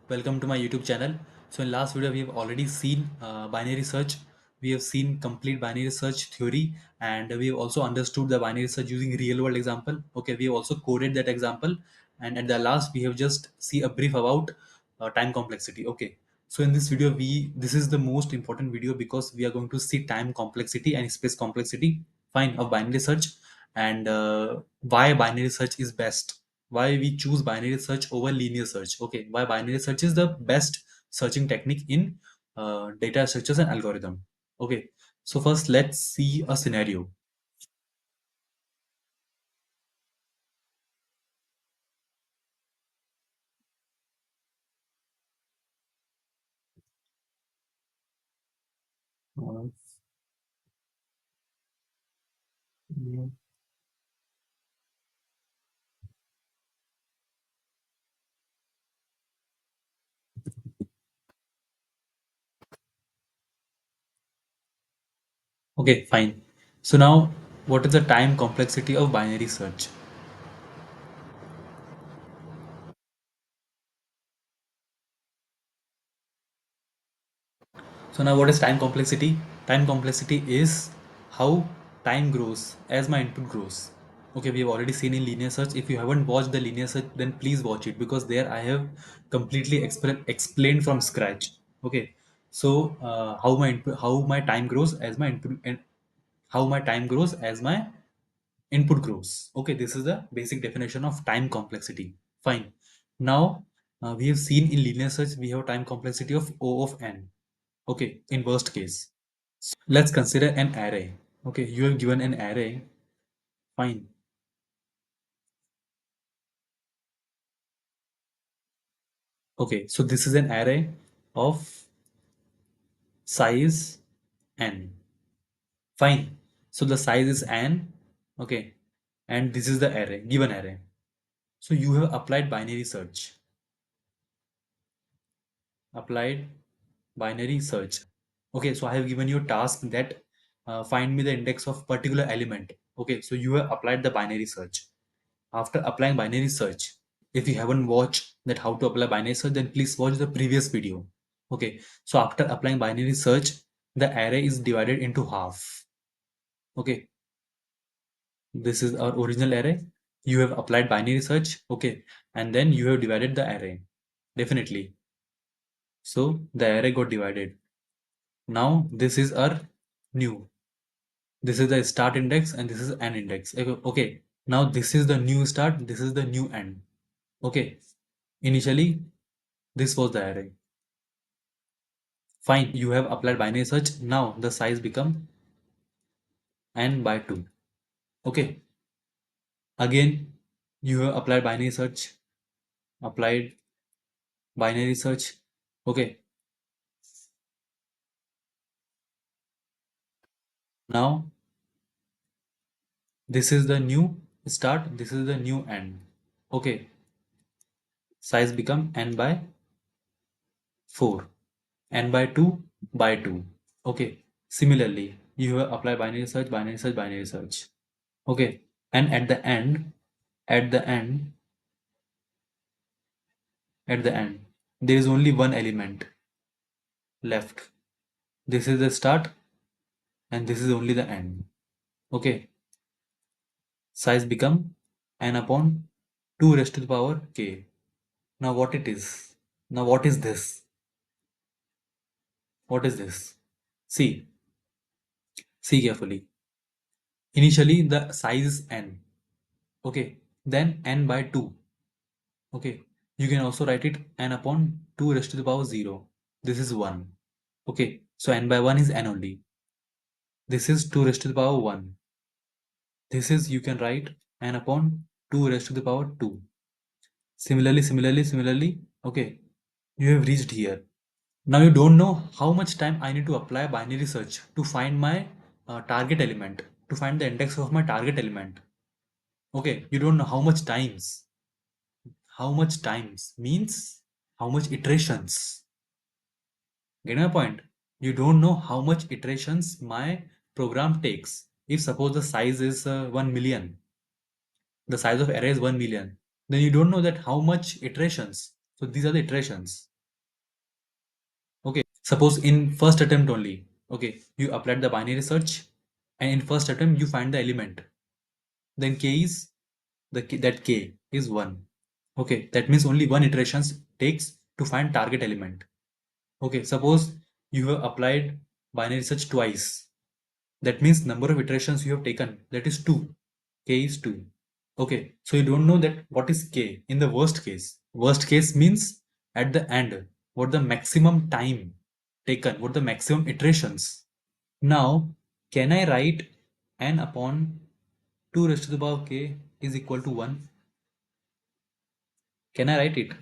welcome to my YouTube channel. So in last video we have already seen binary search. We have seen complete binary search theory, and we have also understood the binary search using real world example. Okay, we have also coded that example, and at the last we have just see a brief about time complexity. Okay, so in this video this is the most important video because we are going to see time complexity and space complexity, fine, of binary search, and why binary search is best, why we choose binary search over linear search. Okay, why binary search is the best searching technique in data structures and algorithm. Okay, so first let's see a scenario. Uh, mm, okay, fine. So now, what is the time complexity of binary search? So now what is time complexity? Time complexity is how time grows as my input grows. Okay, we have already seen in linear search. If you haven't watched the linear search, then please watch it because there I have completely explained from scratch. Okay, so how my time grows as my input, and how my time grows as my input grows. Okay, this is the basic definition of time complexity. Fine. Now we have seen in linear search we have time complexity of O of n. Okay, in worst case. Let's consider an array. Okay, you have given an array. Fine. Okay, so this is an array of size n. Fine. So the size is n. Okay, and this is the array, given array. So you have applied binary search. Applied binary search. Okay, so I have given you a task that find me the index of particular element. Okay, so you have applied the binary search. After applying binary search, if you haven't watched that how to apply binary search, then please watch the previous video. Okay, so after applying binary search, the array is divided into half. Okay, this is our original array. You have applied binary search. Okay, and then you have divided the array. Definitely. So the array got divided. Now this is our new. This is the start index and this is an index. Okay, now this is the new start. This is the new end. Okay, initially this was the array. Fine, you have applied binary search. Now the size become n by 2. Okay. Again, you have applied binary search. Applied binary search. Okay. Now this is the new start. This is the new end. Okay. Size become n by 4. N by 2 by 2. Okay. Similarly, you have applied binary search, binary search, binary search. Okay. And at the end, at the end, there is only one element left. This is the start and this is only the end. Okay, size become n upon 2 raised to the power k. Now what it is? Now what is this? What is this? See, see carefully. Initially the size is n. Okay, then n by 2. Okay, you can also write it n upon 2 raised to the power 0. This is 1. Okay, so n by 1 is n only. This is 2 raised to the power 1. This is, you can write n upon 2 raised to the power 2. Similarly, okay, you have reached here. Now you don't know how much time I need to apply binary search to find my target element, to find the index of my target element. Okay, you don't know how much times. How much times means how much iterations. Get my point? You don't know how much iterations my program takes. If suppose the size is 1 million, the size of array is 1 million, then you don't know that how much iterations. So these are the iterations. Suppose in first attempt only, okay, you applied the binary search, and in first attempt you find the element. Then k is that k is 1. Okay, that means only one iterations takes to find target element. Okay, suppose you have applied binary search twice. That means number of iterations you have taken, that is 2. K is 2. Okay, so you don't know that what is k in the worst case. Worst case means at the end, what the maximum time taken, what the maximum iterations. Now, can I write n upon 2 raised to the power k is equal to 1? Can I write it?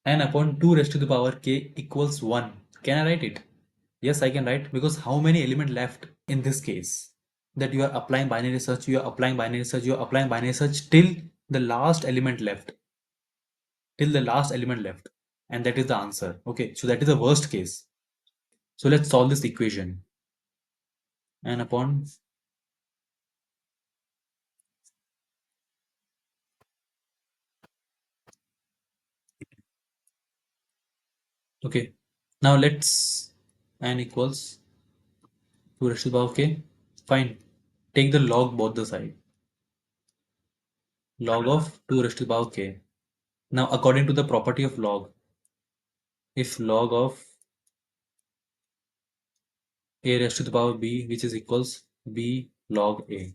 N upon 2 raised to the power k equals 1. Can I write it? Yes, I can write, because how many element left in this case? That you are applying binary search, you are applying binary search, you are applying binary search till the last element left. Till the last element left. And that is the answer. Okay, so that is the worst case. So let's solve this equation. N upon, okay. Now let's n equals 2 raised to the power k. Fine. Take the log both the side. Log of 2 raised to the power k. Now according to the property of log, if log of a raised to the power b, which is equals b log a.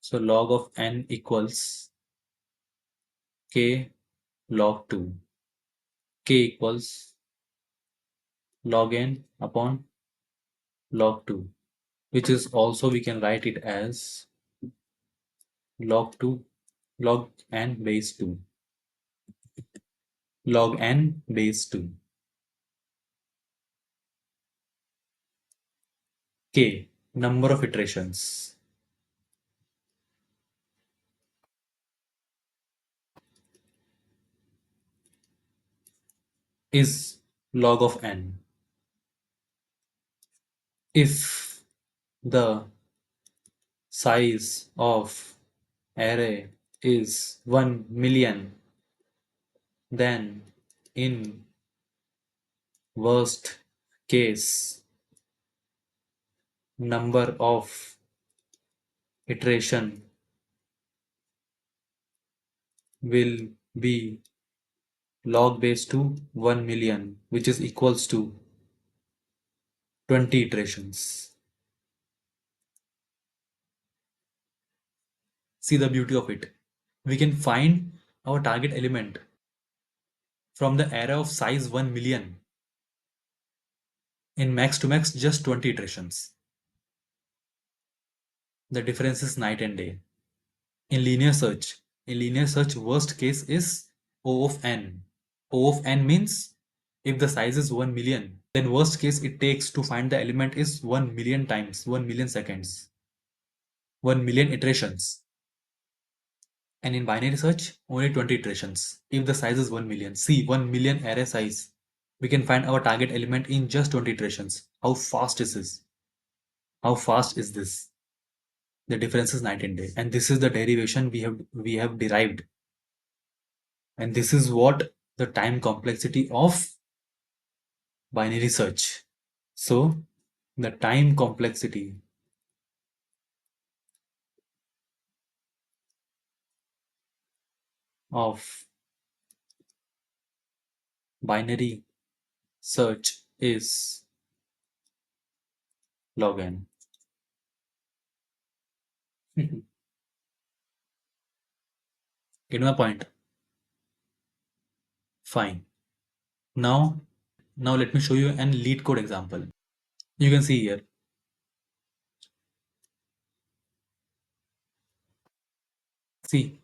So log of n equals k log 2. K equals log n upon log 2, which is also we can write it as log 2 log n base 2. Log n base 2. K, number of iterations, is log of n. If the size of array is 1 million, then in worst case, number of iteration will be log base to 1 million, which is equals to 20 iterations. See the beauty of it. We can find our target element from the array of size 1 million in max to max just 20 iterations. The difference is night and day. In linear search, worst case is O of n. O of n means if the size is 1 million, then worst case it takes to find the element is 1 million times, 1 million seconds, 1 million iterations. And in binary search, only 20 iterations if the size is 1 million. See, 1 million array size. We can find our target element in just 20 iterations. How fast is this? How fast is this? The difference is night and day. And this is the derivation we have derived. And this is what the time complexity of binary search. So the time complexity of binary search is log n. Get my point? Fine. Now let me show you an LeetCode example. You can see here. See,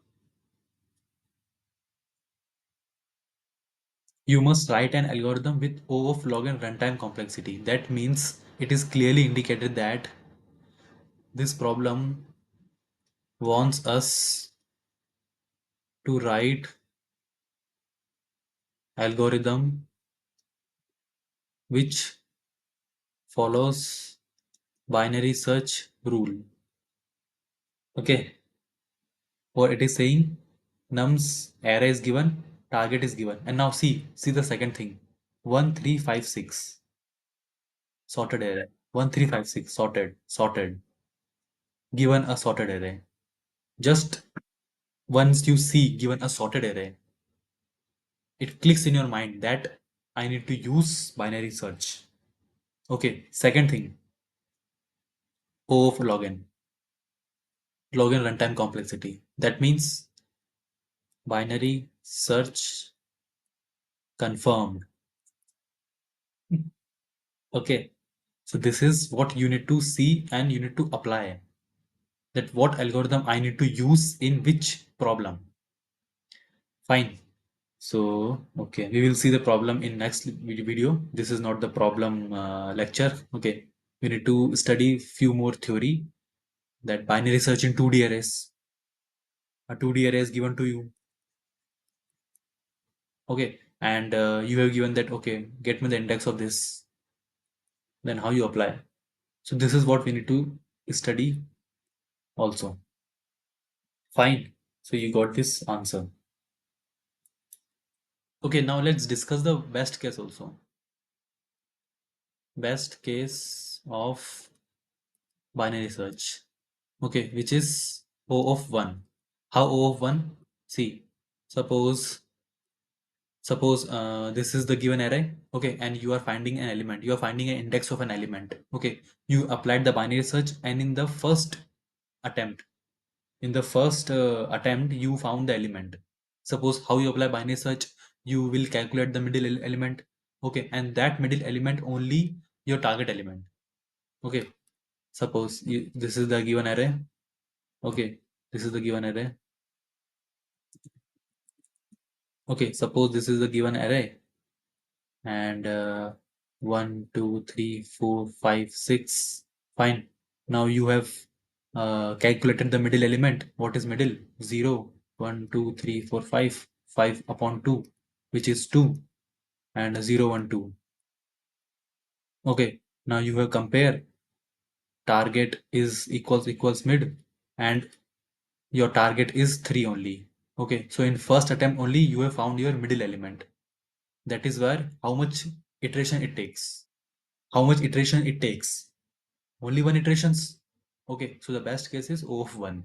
you must write an algorithm with O of log n runtime complexity. That means it is clearly indicated that this problem wants us to write algorithm which follows binary search rule. Okay, what it is saying, nums array is given Target is given. And now see the second thing. 1356 sorted array. 1356 sorted. Given a sorted array. Just once you see given a sorted array, it clicks in your mind that I need to use binary search. Okay, second thing, O of login. Login runtime complexity. That means binary search confirmed. Okay, so this is what you need to see and you need to apply. That what algorithm I need to use in which problem. Fine. So, okay, we will see the problem in next video. This is not the problem lecture. Okay, we need to study few more theory that binary search in 2D arrays. A 2D array is given to you. Okay, and you have given that, okay, get me the index of this. Then how you apply. So this is what we need to study also. Fine. So you got this answer. Okay, now let's discuss the best case also. Best case of binary search. Okay, which is O of 1. How O of 1? See, suppose this is the given array, okay, and you are finding an element. You are finding an index of an element. Okay, you applied the binary search, and attempt, in the first attempt, you found the element. Suppose how you apply binary search, you will calculate the middle element. Okay, and that middle element only your target element. Okay, suppose this is the given array. Okay, this is the given array. Okay, suppose this is the given array, and 1 2 3 4 5 6. Fine. Now you have calculated the middle element. What is middle? 0 1 2 3 4 5. 5 upon 2, which is 2, and 0 1 2. Okay, now you have compare target is equals mid, and your target is 3 only. Okay, so in first attempt only you have found your middle element. That is where how much iteration it takes. How much iteration it takes? Only one iterations. Okay, so the best case is O of 1.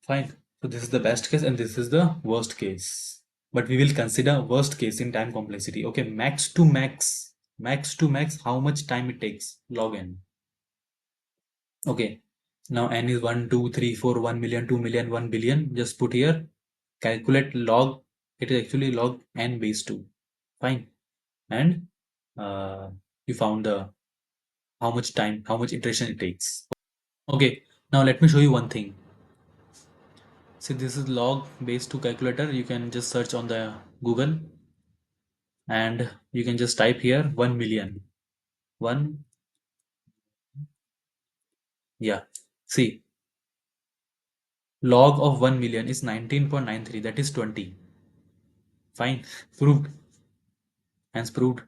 Fine. So this is the best case and this is the worst case. But we will consider worst case in time complexity. Okay, max to max, how much time it takes? Log n. Okay, now n is 1, 2, 3, 4, 1 million, 2 million, 1 billion. Just put here, calculate log. It is actually log n base 2. Fine. And uh, you found the how much time, how much iteration it takes. Okay, now let me show you one thing. See, this is log base 2 calculator. You can just search on the Google and you can just type here 1 million. 1, yeah. See, log of 1 million is 19.93, that is 20. Fine, proved, hence proved.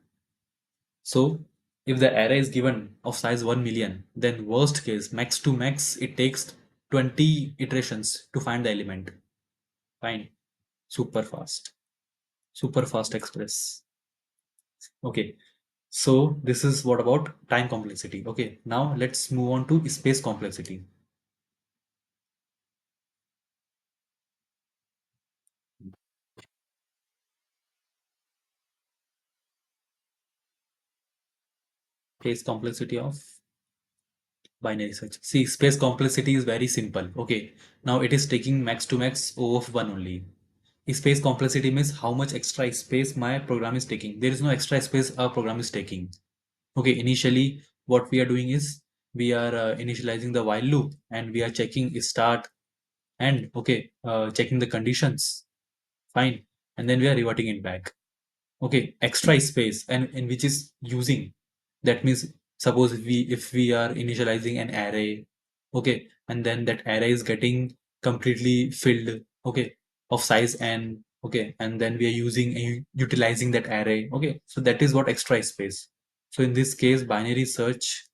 So, if the array is given of size 1 million, then worst case, max to max, it takes 20 iterations to find the element. Fine, super fast. Super fast express. Okay, so this is what about time complexity. Okay, now let's move on to space complexity. Space complexity of binary search. See, space complexity is very simple. Okay, now it is taking max to max O of 1 only. Space complexity means how much extra space my program is taking. There is no extra space our program is taking. Okay, initially what we are doing is we are initializing the while loop and we are checking start and okay, checking the conditions. Fine, and then we are reverting it back. Okay, extra space and in which is using. That means suppose if we are initializing an array, okay, and then that array is getting completely filled, okay, of size n, okay, and then we are using and utilizing that array, okay, so that is what extra space. So in this case binary search,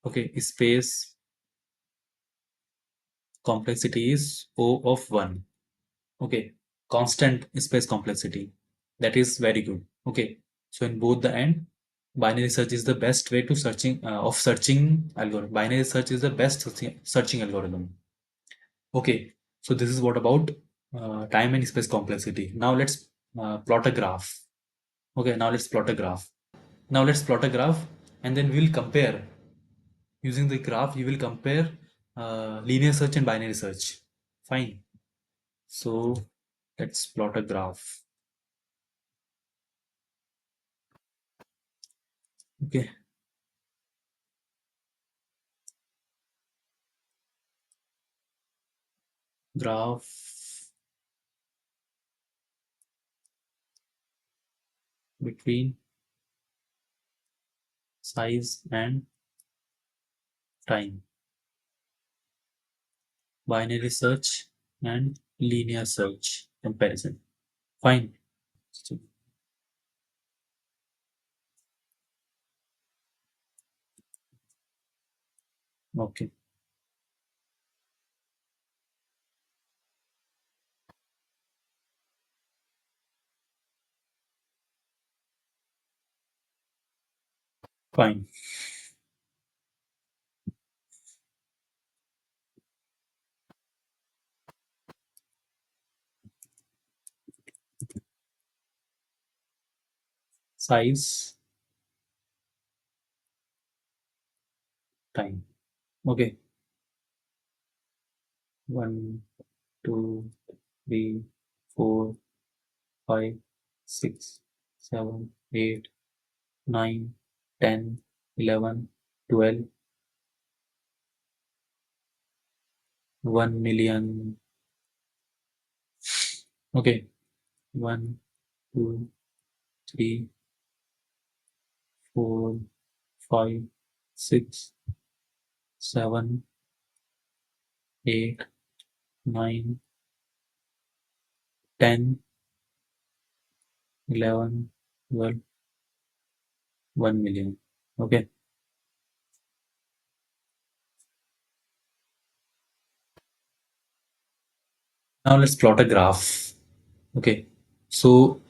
okay, space complexity is O of 1. Okay, constant space complexity. That is very good. Okay. So in both the end, binary search is the best way to searching algorithm. Binary search is the best searching algorithm. Okay. So this is what about time and space complexity. Now let's plot a graph. Okay. Now let's plot a graph. Now let's plot a graph and then we'll compare. Using the graph, you will compare linear search and binary search. Fine. So let's plot a graph. Okay. Graph between size and time. Binary search and linear search comparison. Fine. So, okay. Fine. Size, time. Okay. One, two, three, four, five, six, seven, 8, 9, 10, 11, 12, 1 million. Okay. One, two, three, 4, 5, 6, 7, 8, 9, 10, 11, 12, 1 million. Okay. Now let's plot a graph. Okay. So,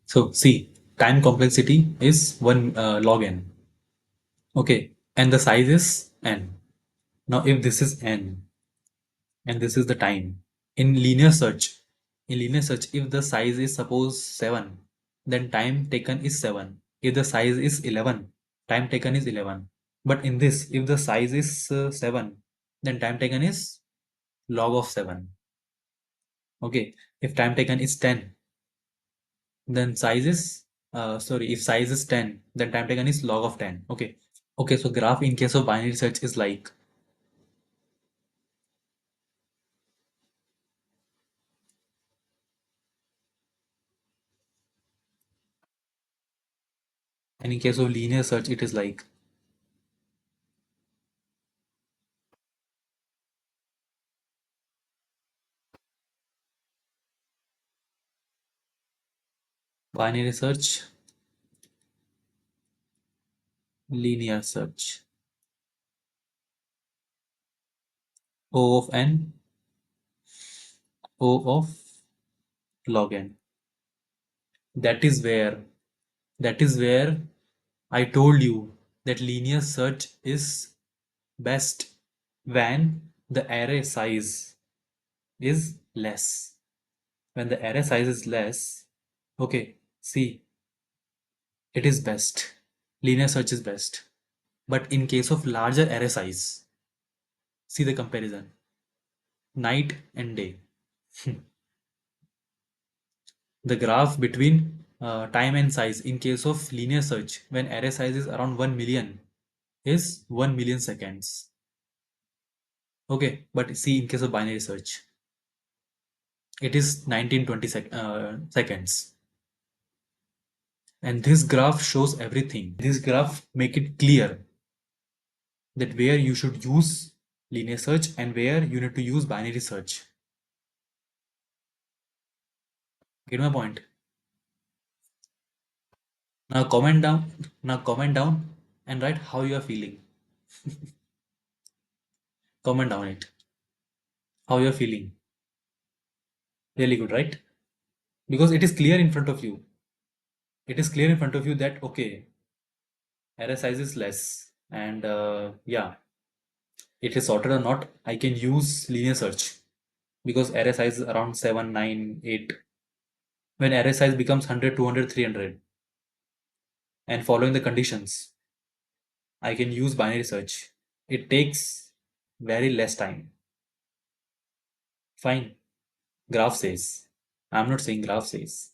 so see, time complexity is 1 log n. Okay. And the size is n. Now, if this is n and this is the time, in linear search, if the size is suppose 7, then time taken is 7. If the size is 11, time taken is 11. But in this, if the size is 7, then time taken is log of 7. Okay. If time taken is 10, then size is sorry, if size is 10, then time taken is log of 10. Okay. Okay, so graph in case of binary search is like, and in case of linear search, it is like binary search, linear search. O of n, O of log n. That is where, that is where I told you that linear search is best when the array size is less. When the array size is less, okay, see, it is best. Linear search is best. But in case of larger array size, see the comparison. Night and day. The graph between time and size in case of linear search when array size is around 1 million is 1 million seconds. Okay, but see in case of binary search, it is 1920 seconds. And this graph shows everything. This graph make it clear that where you should use linear search and where you need to use binary search. Get my point? Now comment down. Now comment down and write how you are feeling. Comment down it. How you are feeling. Really good, right? Because it is clear in front of you. It is clear in front of you that, okay, array size is less. And yeah, it is sorted or not. I can use linear search because array size is around 7, 9, 8. When array size becomes 100, 200, 300, and following the conditions, I can use binary search. It takes very less time. Fine. Graph says. I'm not saying graph says.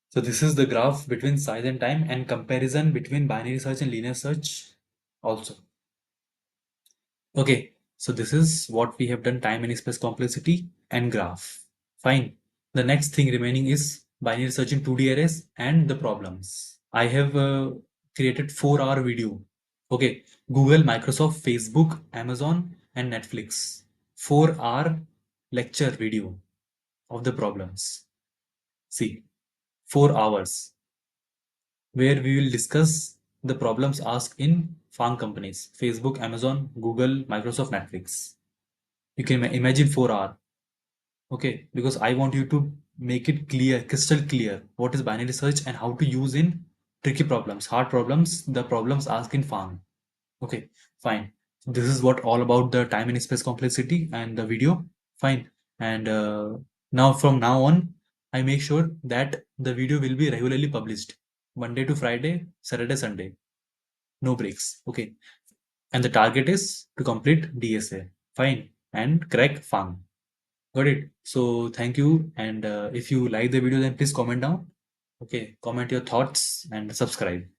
So this is the graph between size and time and comparison between binary search and linear search also. Okay, so this is what we have done, time and space complexity and graph. Fine. The next thing remaining is binary search in 2D arrays and the problems. I have created 4-hour video. Okay, Google, Microsoft, Facebook, Amazon, and Netflix. 4-hour lecture video of the problems. See, 4 hours where we will discuss the problems asked in farm companies: Facebook, Amazon, Google, Microsoft, Netflix. You can imagine 4 hour. Okay, because I want you to make it clear, crystal clear, what is binary search and how to use in tricky problems, hard problems, the problems asked in farm. Okay, fine. This is what all about the time and space complexity and the video. Fine. And now from now on, I make sure that the video will be regularly published Monday to Friday, Saturday, Sunday. No breaks. Okay. And the target is to complete DSA. Fine. And crack farm. Got it. So thank you. And if you like the video, then please comment down. Okay. Comment your thoughts and subscribe.